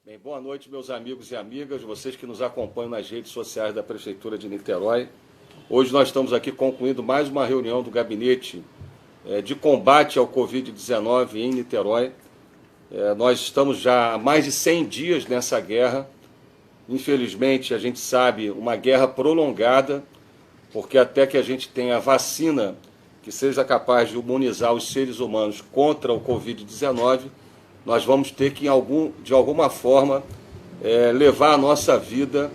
Bem, boa noite, meus amigos e amigas, vocês que nos acompanham nas redes sociais da Prefeitura de Niterói. Hoje nós estamos aqui concluindo mais uma reunião do gabinete de combate ao Covid-19 em Niterói. Nós estamos já há mais de 100 dias nessa guerra. Infelizmente, a gente sabe, uma guerra prolongada, porque até que a gente tenha vacina que seja capaz de imunizar os seres humanos contra o Covid-19, nós vamos ter que, de alguma forma, levar a nossa vida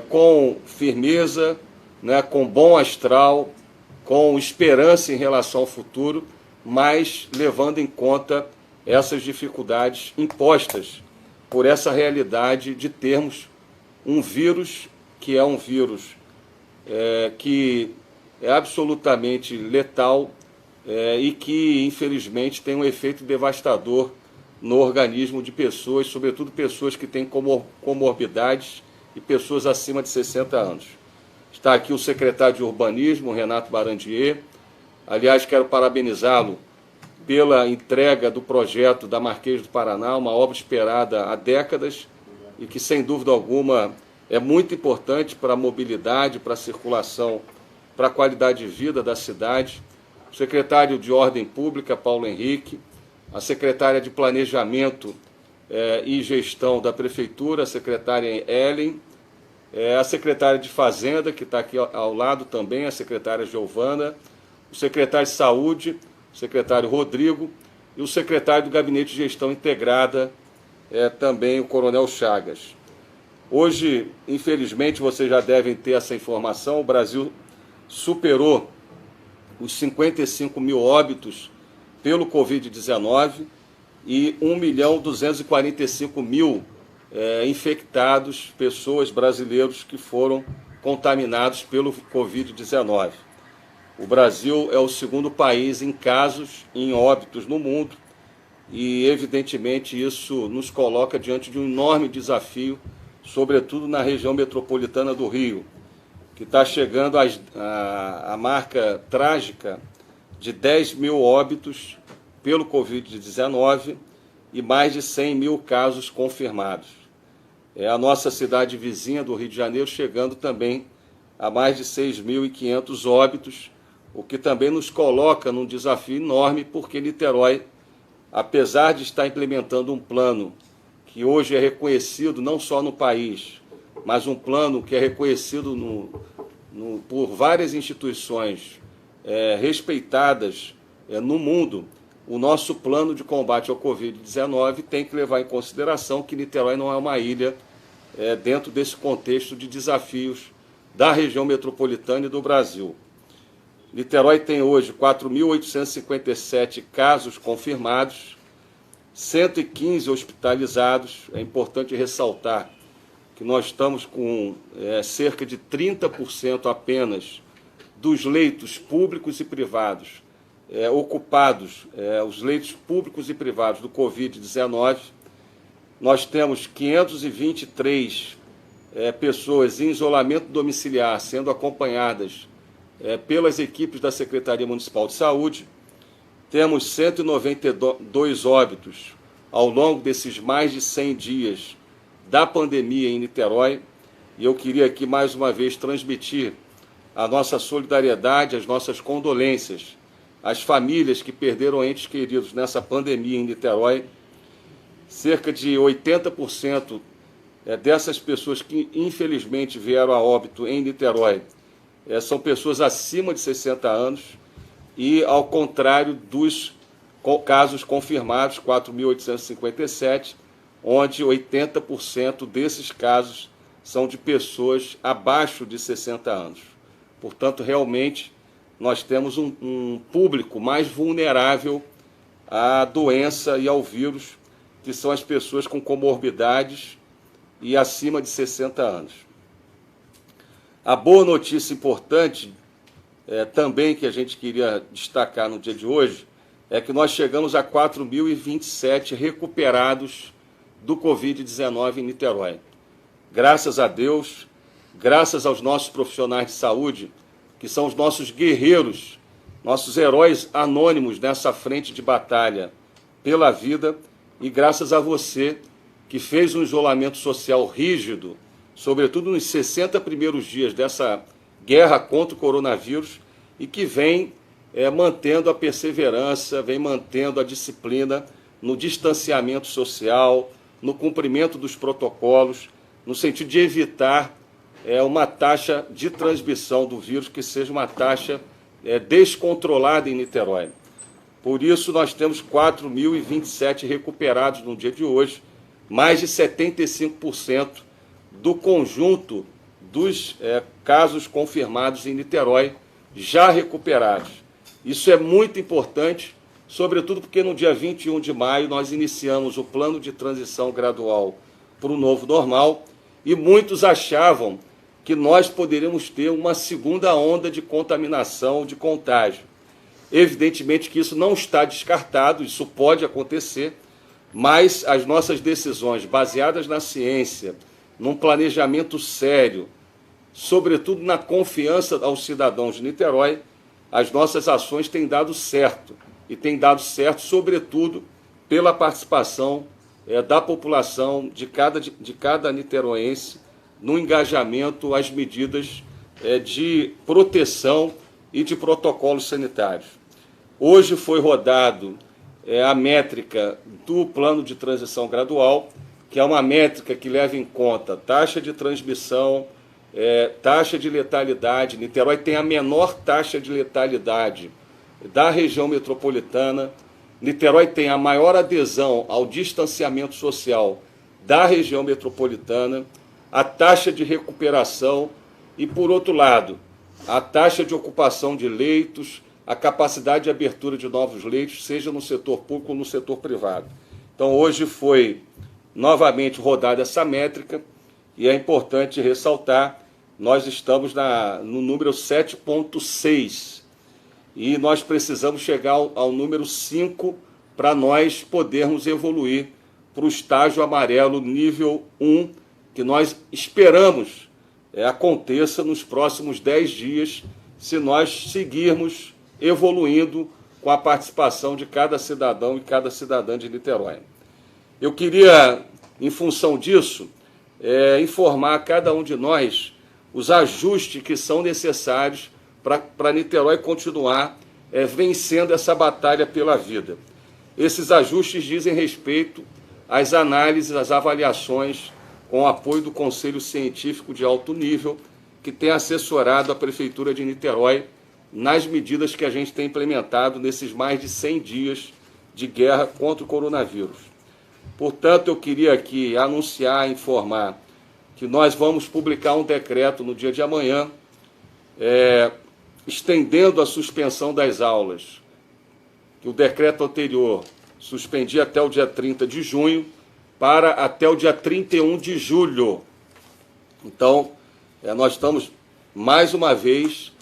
com firmeza, né, com bom astral, com esperança em relação ao futuro, mas levando em conta essas dificuldades impostas por essa realidade de termos um vírus que é um vírus que é absolutamente letal e que, infelizmente, tem um efeito devastador no organismo de pessoas, sobretudo pessoas que têm comorbidades e pessoas acima de 60 anos. Está aqui o secretário de Urbanismo, Renato Barandier. Aliás, quero parabenizá-lo pela entrega do projeto da Marquês do Paraná, uma obra esperada há décadas e que, sem dúvida alguma, é muito importante para a mobilidade, para a circulação, para a qualidade de vida da cidade. O secretário de Ordem Pública, Paulo Henrique, a secretária de Planejamento e Gestão da Prefeitura, a secretária Ellen, a secretária de Fazenda, que está aqui ao lado também, a secretária Giovana, o secretário de Saúde, o secretário Rodrigo, e o secretário do Gabinete de Gestão Integrada, também o coronel Chagas. Hoje, infelizmente, vocês já devem ter essa informação, o Brasil superou os 55 mil óbitos pelo Covid-19 e 1.245.000 infectados, pessoas, brasileiros que foram contaminados pelo Covid-19. O Brasil é o segundo país em casos e em óbitos no mundo e, evidentemente, isso nos coloca diante de um enorme desafio, sobretudo na região metropolitana do Rio, que está chegando à marca trágica de 10 mil óbitos pelo Covid-19 e mais de 100 mil casos confirmados. É a nossa cidade vizinha do Rio de Janeiro chegando também a mais de 6.500 óbitos, o que também nos coloca num desafio enorme, porque Niterói, apesar de estar implementando um plano que hoje é reconhecido não só no país, mas um plano que é reconhecido por várias instituições respeitadas no mundo, o nosso plano de combate ao Covid-19 tem que levar em consideração que Niterói não é uma ilha dentro desse contexto de desafios da região metropolitana e do Brasil. Niterói tem hoje 4.857 casos confirmados, 115 hospitalizados. É importante ressaltar que nós estamos com cerca de 30% apenas dos leitos públicos e privados ocupados, os leitos públicos e privados do Covid-19. Nós temos 523 pessoas em isolamento domiciliar, sendo acompanhadas pelas equipes da Secretaria Municipal de Saúde. Temos 192 óbitos ao longo desses mais de 100 dias da pandemia em Niterói, e eu queria aqui mais uma vez transmitir a nossa solidariedade, as nossas condolências às famílias que perderam entes queridos nessa pandemia em Niterói. Cerca de 80% dessas pessoas que infelizmente vieram a óbito em Niterói são pessoas acima de 60 anos e, ao contrário dos casos confirmados, 4.857, onde 80% desses casos são de pessoas abaixo de 60 anos. Portanto, realmente, nós temos um público mais vulnerável à doença e ao vírus, que são as pessoas com comorbidades e acima de 60 anos. A boa notícia importante, também que a gente queria destacar no dia de hoje, é que nós chegamos a 4.027 recuperados do Covid-19 em Niterói. Graças a Deus, graças aos nossos profissionais de saúde, que são os nossos guerreiros, nossos heróis anônimos nessa frente de batalha pela vida, e graças a você que fez um isolamento social rígido, sobretudo nos 60 primeiros dias dessa guerra contra o coronavírus, e que vem mantendo a perseverança, vem mantendo a disciplina no distanciamento social, no cumprimento dos protocolos, no sentido de evitar uma taxa de transmissão do vírus que seja uma taxa descontrolada em Niterói. Por isso, nós temos 4.027 recuperados no dia de hoje, mais de 75% do conjunto dos casos confirmados em Niterói já recuperados. Isso é muito importante, sobretudo porque no dia 21 de maio nós iniciamos o plano de transição gradual para o novo normal e muitos achavam que nós poderíamos ter uma segunda onda de contaminação, de contágio. Evidentemente que isso não está descartado, isso pode acontecer, mas as nossas decisões baseadas na ciência, num planejamento sério, sobretudo na confiança aos cidadãos de Niterói, as nossas ações têm dado certo, e têm dado certo, sobretudo, pela participação da população, de cada niteroense, no engajamento às medidas de proteção e de protocolos sanitários. Hoje foi rodado a métrica do plano de transição gradual, que é uma métrica que leva em conta taxa de transmissão, taxa de letalidade. Niterói tem a menor taxa de letalidade da região metropolitana. Niterói tem a maior adesão ao distanciamento social da região metropolitana, a taxa de recuperação e, por outro lado, a taxa de ocupação de leitos, a capacidade de abertura de novos leitos, seja no setor público ou no setor privado. Então, hoje foi novamente rodada essa métrica e é importante ressaltar, nós estamos no número 7,6 e nós precisamos chegar ao número 5 para nós podermos evoluir para o estágio amarelo nível 1, que nós esperamos aconteça nos próximos 10 dias, se nós seguirmos evoluindo com a participação de cada cidadão e cada cidadã de Niterói. Eu queria, em função disso, informar a cada um de nós os ajustes que são necessários para Niterói continuar vencendo essa batalha pela vida. Esses ajustes dizem respeito às análises, às avaliações, com o apoio do Conselho Científico de alto nível, que tem assessorado a Prefeitura de Niterói nas medidas que a gente tem implementado nesses mais de 100 dias de guerra contra o coronavírus. Portanto, eu queria aqui anunciar, informar, que nós vamos publicar um decreto no dia de amanhã, estendendo a suspensão das aulas, que o decreto anterior suspendia até o dia 30 de junho, para até o dia 31 de julho. Então, nós estamos, mais uma vez,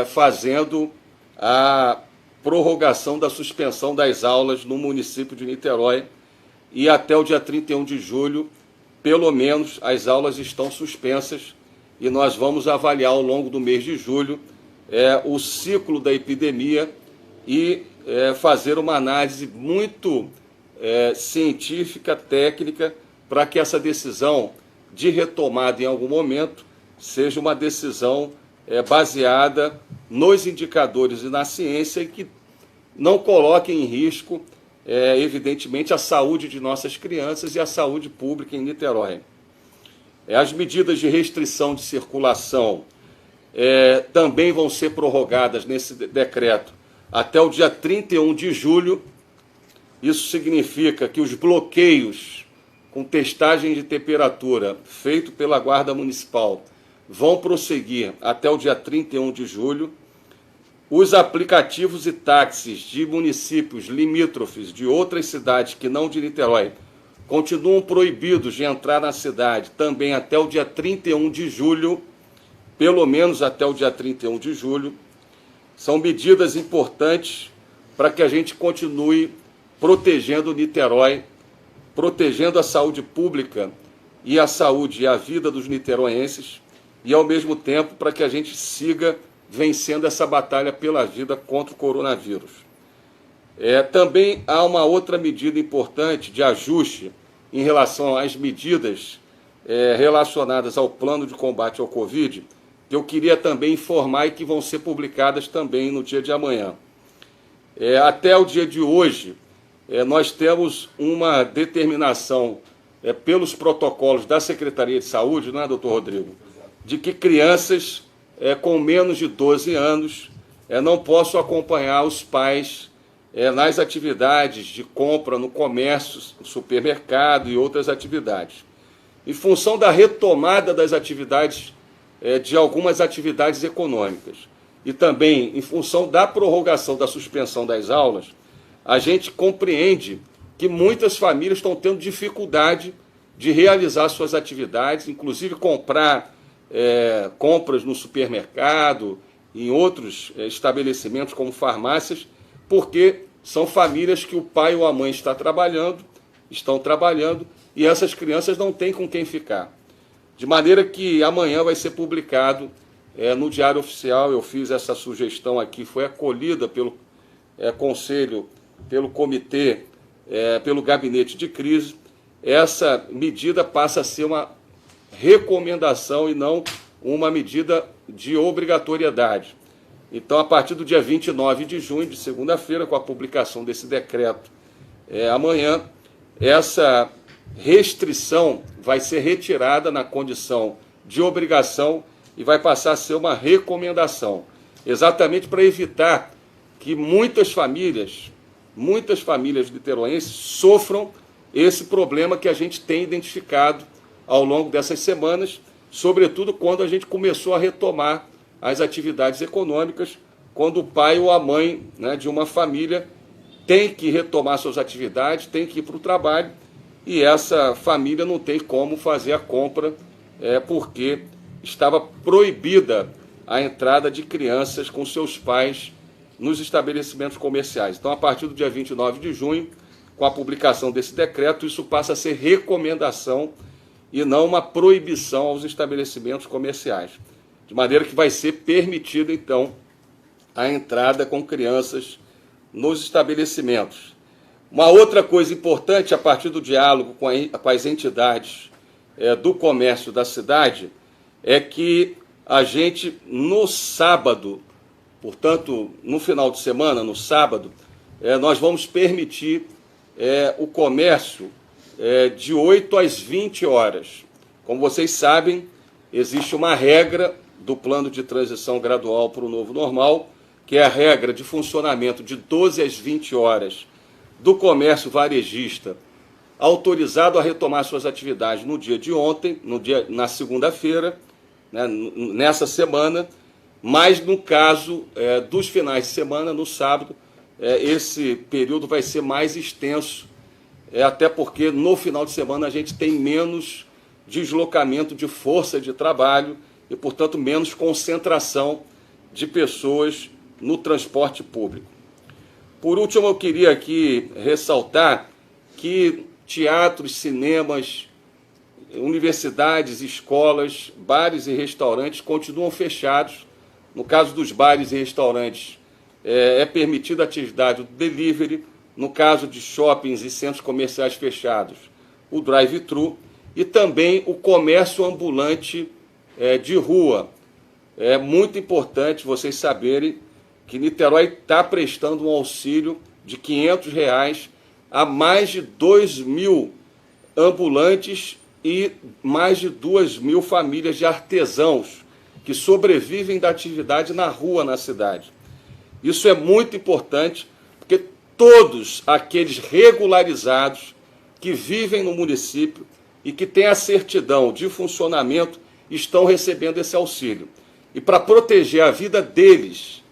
fazendo a prorrogação da suspensão das aulas no município de Niterói, e até o dia 31 de julho, pelo menos, as aulas estão suspensas, e nós vamos avaliar ao longo do mês de julho o ciclo da epidemia e fazer uma análise muito científica, técnica, para que essa decisão de retomada em algum momento seja uma decisão baseada nos indicadores e na ciência e que não coloque em risco, evidentemente, a saúde de nossas crianças e a saúde pública em Niterói. As medidas de restrição de circulação também vão ser prorrogadas nesse decreto até o dia 31 de julho. Isso significa que os bloqueios com testagem de temperatura feito pela Guarda Municipal vão prosseguir até o dia 31 de julho. Os aplicativos e táxis de municípios limítrofes de outras cidades que não de Niterói continuam proibidos de entrar na cidade também até o dia 31 de julho, pelo menos até o dia 31 de julho. São medidas importantes para que a gente continue protegendo Niterói, protegendo a saúde pública e a saúde e a vida dos niteroenses, e ao mesmo tempo para que a gente siga vencendo essa batalha pela vida contra o coronavírus. Também há uma outra medida importante de ajuste em relação às medidas relacionadas ao plano de combate ao Covid, que eu queria também informar e que vão ser publicadas também no dia de amanhã. Até o dia de hoje, nós temos uma determinação pelos protocolos da Secretaria de Saúde, não é, doutor Rodrigo, de que crianças com menos de 12 anos não possam acompanhar os pais nas atividades de compra no comércio, no supermercado e outras atividades. Em função da retomada das atividades, de algumas atividades econômicas, e também em função da prorrogação da suspensão das aulas, a gente compreende que muitas famílias estão tendo dificuldade de realizar suas atividades, inclusive comprar compras no supermercado, em outros estabelecimentos como farmácias, porque são famílias que o pai ou a mãe estão trabalhando, e essas crianças não têm com quem ficar. De maneira que amanhã vai ser publicado no Diário Oficial. Eu fiz essa sugestão aqui, foi acolhida pelo Conselho, pelo Comitê, pelo Gabinete de Crise. Essa medida passa a ser uma recomendação e não uma medida de obrigatoriedade. Então, a partir do dia 29 de junho, de segunda-feira, com a publicação desse decreto amanhã, essa restrição vai ser retirada na condição de obrigação e vai passar a ser uma recomendação, exatamente para evitar que muitas famílias niteroenses sofram esse problema que a gente tem identificado ao longo dessas semanas, sobretudo quando a gente começou a retomar as atividades econômicas, quando o pai ou a mãe, né, de uma família tem que retomar suas atividades, tem que ir para o trabalho, e essa família não tem como fazer a compra, porque estava proibida a entrada de crianças com seus pais nos estabelecimentos comerciais. Então, a partir do dia 29 de junho, com a publicação desse decreto, isso passa a ser recomendação e não uma proibição aos estabelecimentos comerciais. De maneira que vai ser permitida, então, a entrada com crianças nos estabelecimentos. Uma outra coisa importante, a partir do diálogo com as entidades do comércio da cidade, é que a gente, no sábado, portanto, no final de semana, no sábado, nós vamos permitir o comércio de 8 às 20 horas. Como vocês sabem, existe uma regra do plano de transição gradual para o novo normal, que é a regra de funcionamento de 12 às 20 horas do comércio varejista, autorizado a retomar suas atividades no dia de ontem, na segunda-feira, né, nessa semana, mas no caso dos finais de semana, no sábado, esse período vai ser mais extenso, até porque no final de semana a gente tem menos deslocamento de força de trabalho e, portanto, menos concentração de pessoas no transporte público. Por último, eu queria aqui ressaltar que teatros, cinemas, universidades, escolas, bares e restaurantes continuam fechados. No caso dos bares e restaurantes, é permitida a atividade do delivery. No caso de shoppings e centros comerciais fechados, o drive-thru, e também o comércio ambulante de rua. É muito importante vocês saberem que Niterói está prestando um auxílio de R$500 a mais de 2.000 ambulantes e mais de 2.000 famílias de artesãos que sobrevivem da atividade na rua na cidade. Isso é muito importante, porque todos aqueles regularizados que vivem no município e que têm a certidão de funcionamento estão recebendo esse auxílio. E para proteger a vida deles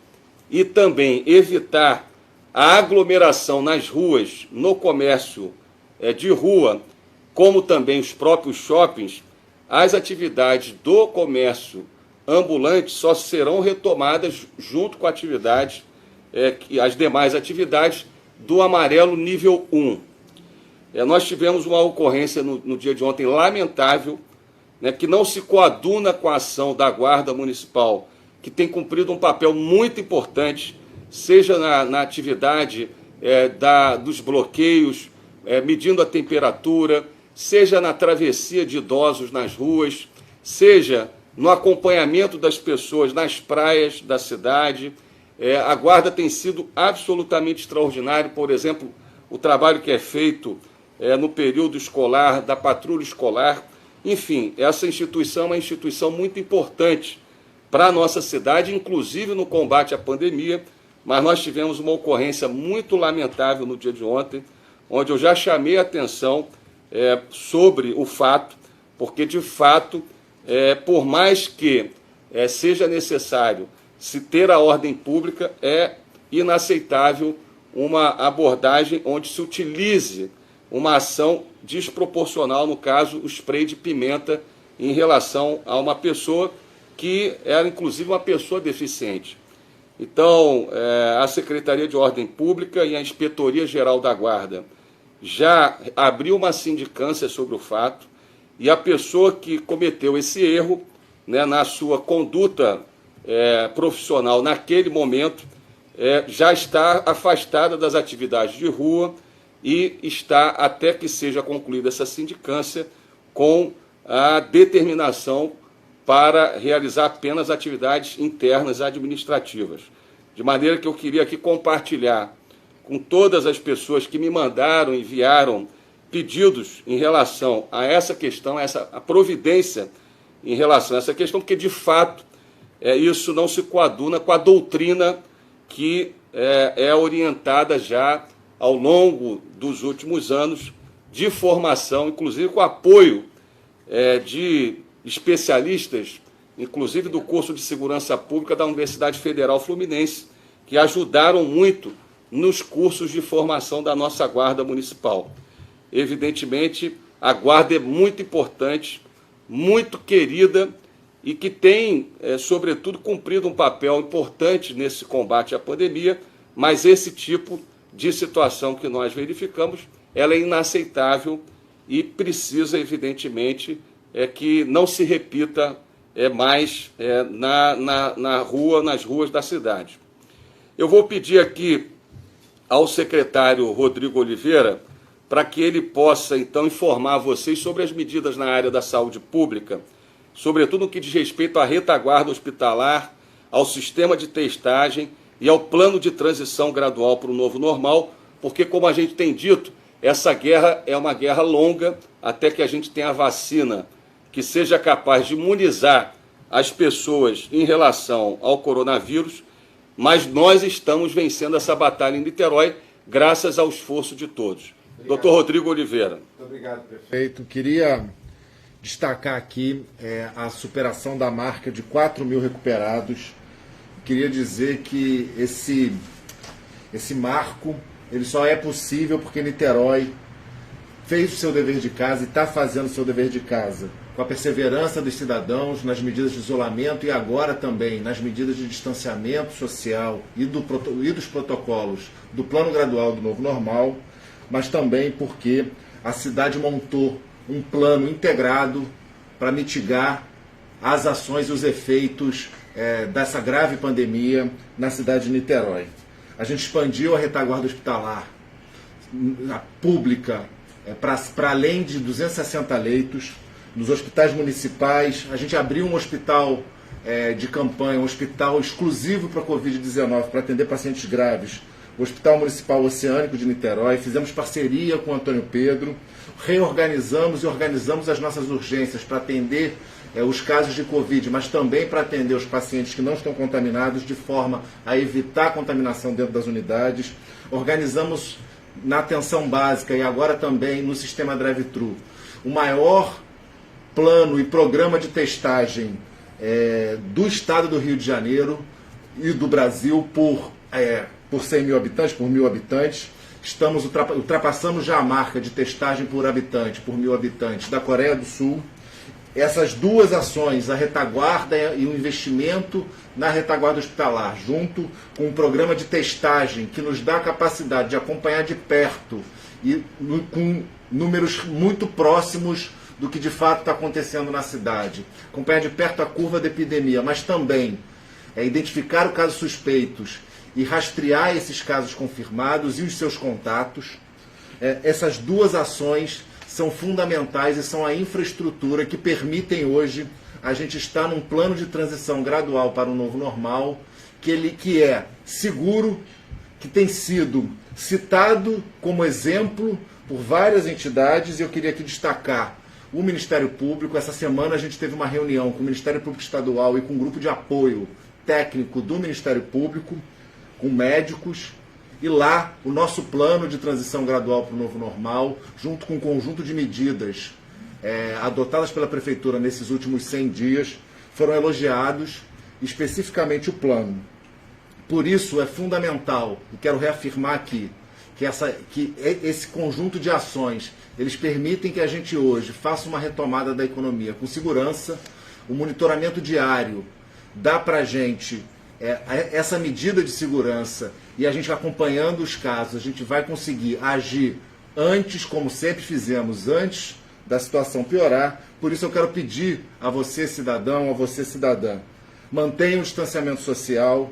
e também evitar a aglomeração nas ruas, no comércio de rua, como também os próprios shoppings, as atividades do comércio ambulante só serão retomadas junto com atividades, as demais atividades do amarelo nível 1. Nós tivemos uma ocorrência no dia de ontem lamentável, que não se coaduna com a ação da Guarda Municipal, que tem cumprido um papel muito importante, seja na atividade dos bloqueios, medindo a temperatura, seja na travessia de idosos nas ruas, seja no acompanhamento das pessoas nas praias da cidade. A Guarda tem sido absolutamente extraordinário, por exemplo, o trabalho que é feito no período escolar, da patrulha escolar. Enfim, essa instituição é uma instituição muito importante para a nossa cidade, inclusive no combate à pandemia, mas nós tivemos uma ocorrência muito lamentável no dia de ontem, onde eu já chamei a atenção sobre o fato, porque, de fato, por mais que seja necessário se ter a ordem pública, é inaceitável uma abordagem onde se utilize uma ação desproporcional, no caso, o spray de pimenta, em relação a uma pessoa que era, inclusive, uma pessoa deficiente. Então, a Secretaria de Ordem Pública e a Inspetoria Geral da Guarda já abriu uma sindicância sobre o fato, e a pessoa que cometeu esse erro, né, na sua conduta profissional naquele momento, já está afastada das atividades de rua e está, até que seja concluída essa sindicância, com a determinação para realizar apenas atividades internas administrativas. De maneira que eu queria aqui compartilhar com todas as pessoas que me mandaram, enviaram pedidos em relação a essa questão, a providência em relação a essa questão, porque, de fato, isso não se coaduna com a doutrina que é orientada já ao longo dos últimos anos de formação, inclusive com apoio de especialistas, inclusive do curso de Segurança Pública da Universidade Federal Fluminense, que ajudaram muito nos cursos de formação da nossa Guarda Municipal. Evidentemente, a Guarda é muito importante, muito querida e que tem, sobretudo, cumprido um papel importante nesse combate à pandemia, mas esse tipo de situação que nós verificamos, ela é inaceitável e precisa, evidentemente, que não se repita mais nas ruas da cidade. Eu vou pedir aqui ao secretário Rodrigo Oliveira para que ele possa, então, informar vocês sobre as medidas na área da saúde pública, sobretudo no que diz respeito à retaguarda hospitalar, ao sistema de testagem e ao plano de transição gradual para o novo normal, porque, como a gente tem dito, essa guerra é uma guerra longa, até que a gente tenha a vacina que seja capaz de imunizar as pessoas em relação ao coronavírus, mas nós estamos vencendo essa batalha em Niterói, graças ao esforço de todos. Doutor Rodrigo Oliveira. Muito obrigado, prefeito. Queria destacar aqui a superação da marca de 4.000 recuperados. Queria dizer que esse marco ele só é possível porque Niterói fez o seu dever de casa e está fazendo o seu dever de casa, com a perseverança dos cidadãos nas medidas de isolamento e agora também nas medidas de distanciamento social e dos protocolos do plano gradual do novo normal, mas também porque a cidade montou um plano integrado para mitigar as ações e os efeitos dessa grave pandemia na cidade de Niterói. A gente expandiu a retaguarda hospitalar pública para além de 260 leitos. Nos hospitais municipais, a gente abriu um hospital de campanha, um hospital exclusivo para a Covid-19, para atender pacientes graves, o Hospital Municipal Oceânico de Niterói. Fizemos parceria com o Antônio Pedro, reorganizamos e organizamos as nossas urgências para atender os casos de Covid, mas também para atender os pacientes que não estão contaminados, de forma a evitar a contaminação dentro das unidades. Organizamos na atenção básica e agora também no sistema drive-thru o maior plano e programa de testagem do estado do Rio de Janeiro e do Brasil por 100 mil habitantes, por 1.000 habitantes. Ultrapassamos já a marca de testagem por habitante, por 1.000 habitantes, da Coreia do Sul. Essas duas ações, a retaguarda e o investimento na retaguarda hospitalar, junto com um programa de testagem que nos dá a capacidade de acompanhar de perto e com números muito próximos do que de fato está acontecendo na cidade. Acompanhar de perto a curva da epidemia, mas também identificar os casos suspeitos e rastrear esses casos confirmados e os seus contatos. Essas duas ações são fundamentais e são a infraestrutura que permitem hoje a gente estar num plano de transição gradual para o novo normal, que é seguro, que tem sido citado como exemplo por várias entidades, e eu queria aqui destacar o Ministério Público. Essa semana a gente teve uma reunião com o Ministério Público Estadual e com um grupo de apoio técnico do Ministério Público, com médicos, e lá o nosso plano de transição gradual para o novo normal, junto com um conjunto de medidas adotadas pela Prefeitura nesses últimos 100 dias, foram elogiados, especificamente o plano. Por isso é fundamental, e quero reafirmar aqui, que esse conjunto de ações, eles permitem que a gente hoje faça uma retomada da economia com segurança. O monitoramento diário dá para a gente essa medida de segurança, e a gente acompanhando os casos, a gente vai conseguir agir antes, como sempre fizemos, antes da situação piorar. Por isso eu quero pedir a você, cidadão, a você, cidadã, mantenha o distanciamento social.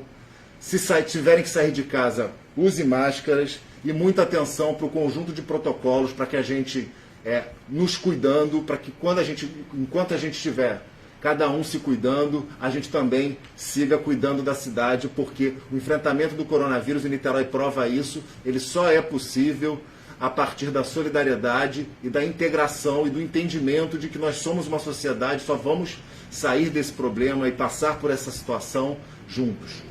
Se tiverem que sair de casa, use máscaras, e muita atenção para o conjunto de protocolos, para que a gente, nos cuidando, para que enquanto a gente estiver cada um se cuidando, a gente também siga cuidando da cidade, porque o enfrentamento do coronavírus em Niterói prova isso. Ele só é possível a partir da solidariedade e da integração e do entendimento de que nós somos uma sociedade, só vamos sair desse problema e passar por essa situação juntos.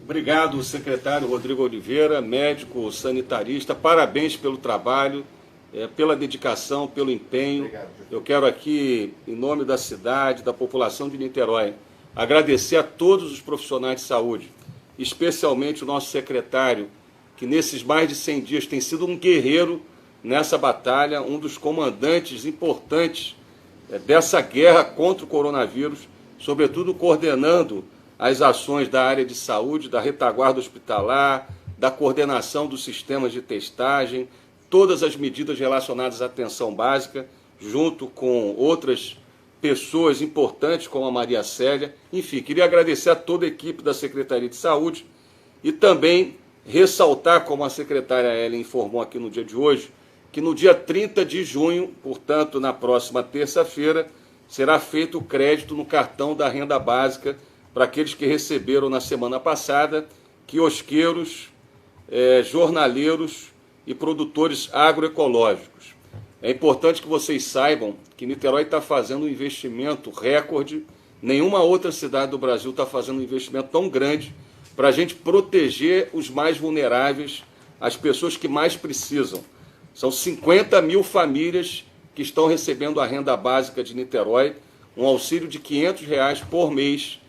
Obrigado, secretário Rodrigo Oliveira, médico sanitarista. Parabéns pelo trabalho, pela dedicação, pelo empenho. Obrigado. Eu quero aqui, em nome da cidade, da população de Niterói, agradecer a todos os profissionais de saúde, especialmente o nosso secretário, que nesses mais de 100 dias tem sido um guerreiro nessa batalha, um dos comandantes importantes dessa guerra contra o coronavírus, sobretudo coordenando as ações da área de saúde, da retaguarda hospitalar, da coordenação dos sistemas de testagem, todas as medidas relacionadas à atenção básica, junto com outras pessoas importantes, como a Maria Célia. Enfim, queria agradecer a toda a equipe da Secretaria de Saúde e também ressaltar, como a secretária Ellen informou aqui no dia de hoje, que no dia 30 de junho, portanto, na próxima terça-feira, será feito o crédito no cartão da renda básica para aqueles que receberam na semana passada, quiosqueiros, jornaleiros e produtores agroecológicos. É importante que vocês saibam que Niterói está fazendo um investimento recorde. Nenhuma outra cidade do Brasil está fazendo um investimento tão grande para a gente proteger os mais vulneráveis, as pessoas que mais precisam. São 50 mil famílias que estão recebendo a renda básica de Niterói, um auxílio de R$500 por mês,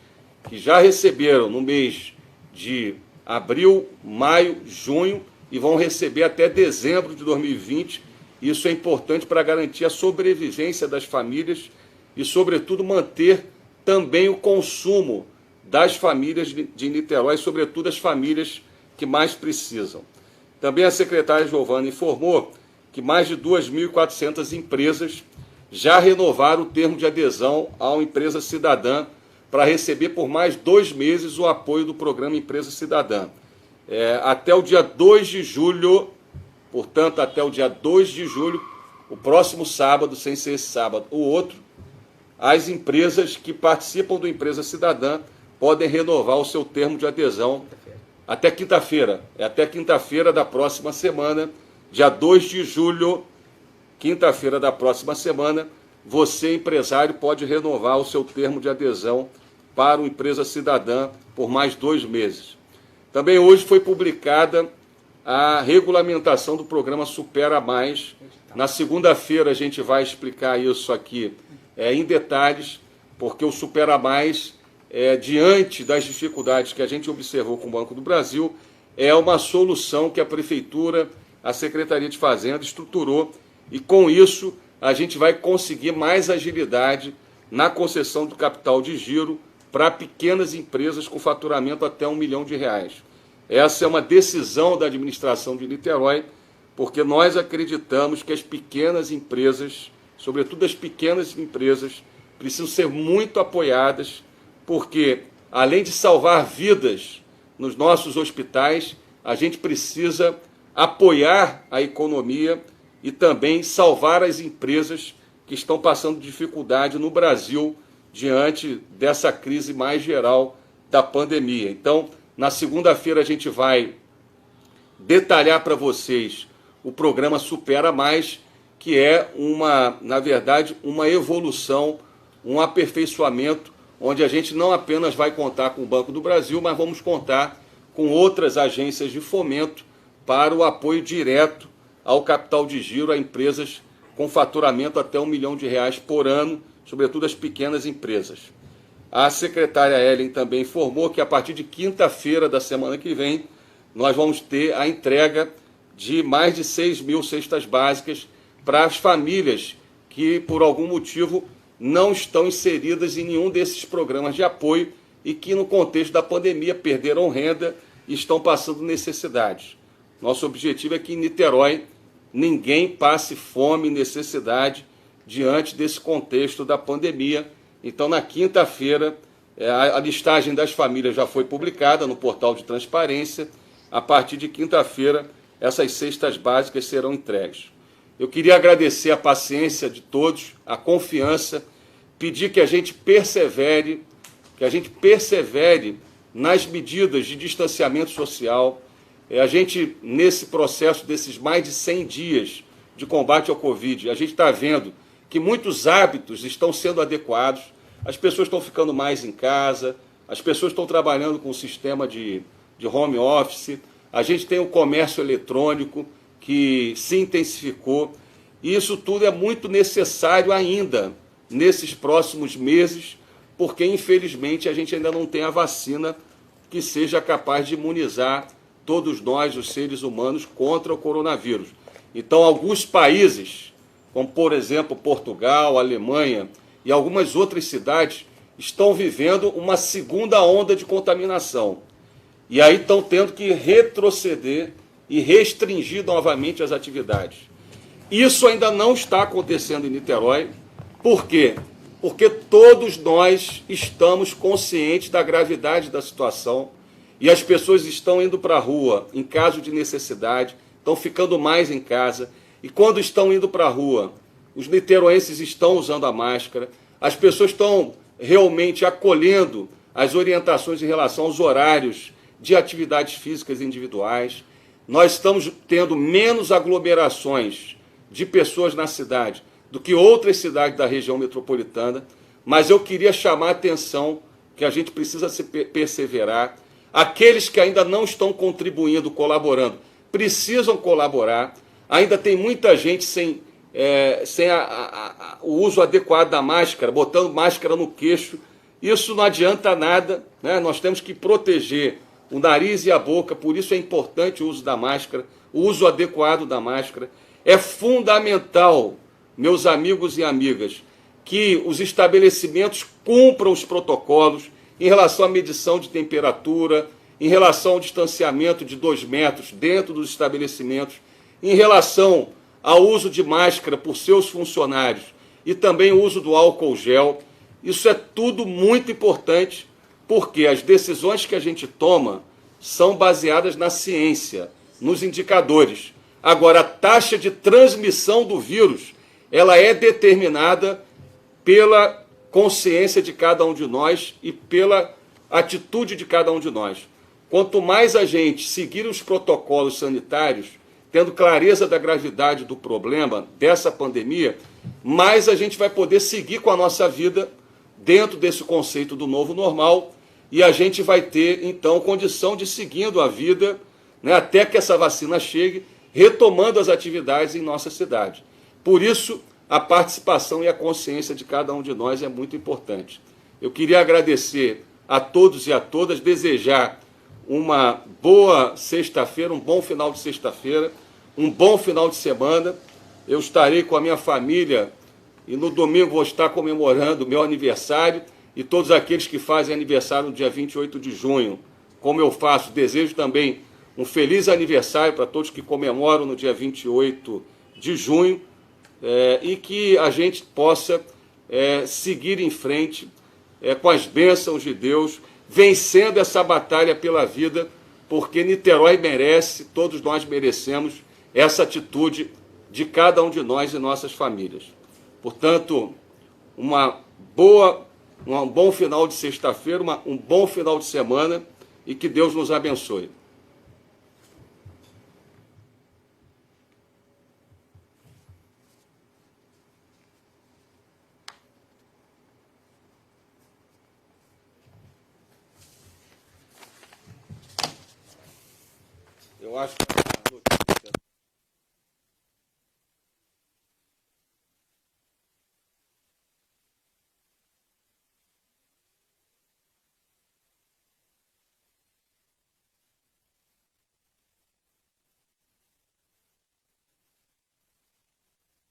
que já receberam no mês de abril, maio, junho, e vão receber até dezembro de 2020. Isso é importante para garantir a sobrevivência das famílias e, sobretudo, manter também o consumo das famílias de Niterói, sobretudo as famílias que mais precisam. Também a secretária Giovana informou que mais de 2.400 empresas já renovaram o termo de adesão ao Empresa Cidadã para receber por mais 2 meses o apoio do programa Empresa Cidadã. Até o dia 2 de julho, portanto, até o dia 2 de julho, o próximo sábado, sem ser esse sábado, o outro, as empresas que participam do Empresa Cidadã podem renovar o seu termo de adesão até quinta-feira. Até quinta-feira da próxima semana, dia 2 de julho, quinta-feira da próxima semana, você, empresário, pode renovar o seu termo de adesão para o Empresa Cidadã por mais 2 meses. Também hoje foi publicada a regulamentação do programa Supera Mais. Na segunda-feira a gente vai explicar isso aqui em detalhes, porque o Supera Mais, diante das dificuldades que a gente observou com o Banco do Brasil, é uma solução que a Prefeitura, a Secretaria de Fazenda estruturou, e com isso a gente vai conseguir mais agilidade na concessão do capital de giro para pequenas empresas com faturamento até R$1 milhão. Essa é uma decisão da administração de Niterói, porque nós acreditamos que as pequenas empresas, sobretudo as pequenas empresas, precisam ser muito apoiadas, porque além de salvar vidas nos nossos hospitais, a gente precisa apoiar a economia e também salvar as empresas que estão passando dificuldade no Brasil diante dessa crise mais geral da pandemia. Então, na segunda-feira a gente vai detalhar para vocês o programa Supera Mais, que é na verdade, uma evolução, um aperfeiçoamento, onde a gente não apenas vai contar com o Banco do Brasil, mas vamos contar com outras agências de fomento para o apoio direto ao capital de giro a empresas com faturamento até R$1 milhão por ano, sobretudo as pequenas empresas. A secretária Ellen também informou que a partir de quinta-feira da semana que vem, nós vamos ter a entrega de mais de 6 mil cestas básicas para as famílias que, por algum motivo, não estão inseridas em nenhum desses programas de apoio e que, no contexto da pandemia, perderam renda e estão passando necessidades. Nosso objetivo é que em Niterói ninguém passe fome e necessidade diante desse contexto da pandemia. Então, na quinta-feira, a listagem das famílias já foi publicada no portal de transparência. A partir de quinta-feira, essas cestas básicas serão entregues. Eu queria agradecer a paciência de todos, a confiança, pedir que a gente persevere nas medidas de distanciamento social. A gente, nesse processo desses mais de 100 dias de combate ao Covid, a gente está vendo que muitos hábitos estão sendo adequados, as pessoas estão ficando mais em casa, as pessoas estão trabalhando com o sistema de home office, a gente tem o comércio eletrônico que se intensificou, e isso tudo é muito necessário ainda nesses próximos meses, porque infelizmente a gente ainda não tem a vacina que seja capaz de imunizar todos nós, os seres humanos, contra o coronavírus. Então, alguns países, como por exemplo Portugal, Alemanha e algumas outras cidades, estão vivendo uma segunda onda de contaminação. E aí estão tendo que retroceder e restringir novamente as atividades. Isso ainda não está acontecendo em Niterói. Por quê? Porque todos nós estamos conscientes da gravidade da situação e as pessoas estão indo para a rua em caso de necessidade, estão ficando mais em casa. E quando estão indo para a rua, os niteroenses estão usando a máscara, as pessoas estão realmente acolhendo as orientações em relação aos horários de atividades físicas individuais. Nós estamos tendo menos aglomerações de pessoas na cidade do que outras cidades da região metropolitana, mas eu queria chamar a atenção que a gente precisa perseverar. Aqueles que ainda não estão contribuindo, colaborando, precisam colaborar. Ainda tem muita gente sem o uso adequado da máscara, botando máscara no queixo. Isso não adianta nada, né? Nós temos que proteger o nariz e a boca, por isso é importante o uso da máscara, o uso adequado da máscara. É fundamental, meus amigos e amigas, que os estabelecimentos cumpram os protocolos em relação à medição de temperatura, em relação ao distanciamento de 2 metros dentro dos estabelecimentos, em relação ao uso de máscara por seus funcionários e também o uso do álcool gel. Isso é tudo muito importante, porque as decisões que a gente toma são baseadas na ciência, nos indicadores. Agora, a taxa de transmissão do vírus, ela é determinada pela consciência de cada um de nós e pela atitude de cada um de nós. Quanto mais a gente seguir os protocolos sanitários, tendo clareza da gravidade do problema, dessa pandemia, mais a gente vai poder seguir com a nossa vida dentro desse conceito do novo normal e a gente vai ter, então, condição de seguindo a vida, né, até que essa vacina chegue, retomando as atividades em nossa cidade. Por isso, a participação e a consciência de cada um de nós é muito importante. Eu queria agradecer a todos e a todas, desejar uma boa sexta-feira, um bom final de sexta-feira, um bom final de semana. Eu estarei com a minha família e no domingo vou estar comemorando o meu aniversário e todos aqueles que fazem aniversário no dia 28 de junho. Como eu faço, desejo também um feliz aniversário para todos que comemoram no dia 28 de junho e que a gente possa seguir em frente com as bênçãos de Deus, vencendo essa batalha pela vida, porque Niterói merece, todos nós merecemos essa atitude de cada um de nós e nossas famílias. Portanto, um bom final de sexta-feira, um bom final de semana e que Deus nos abençoe. Eu acho que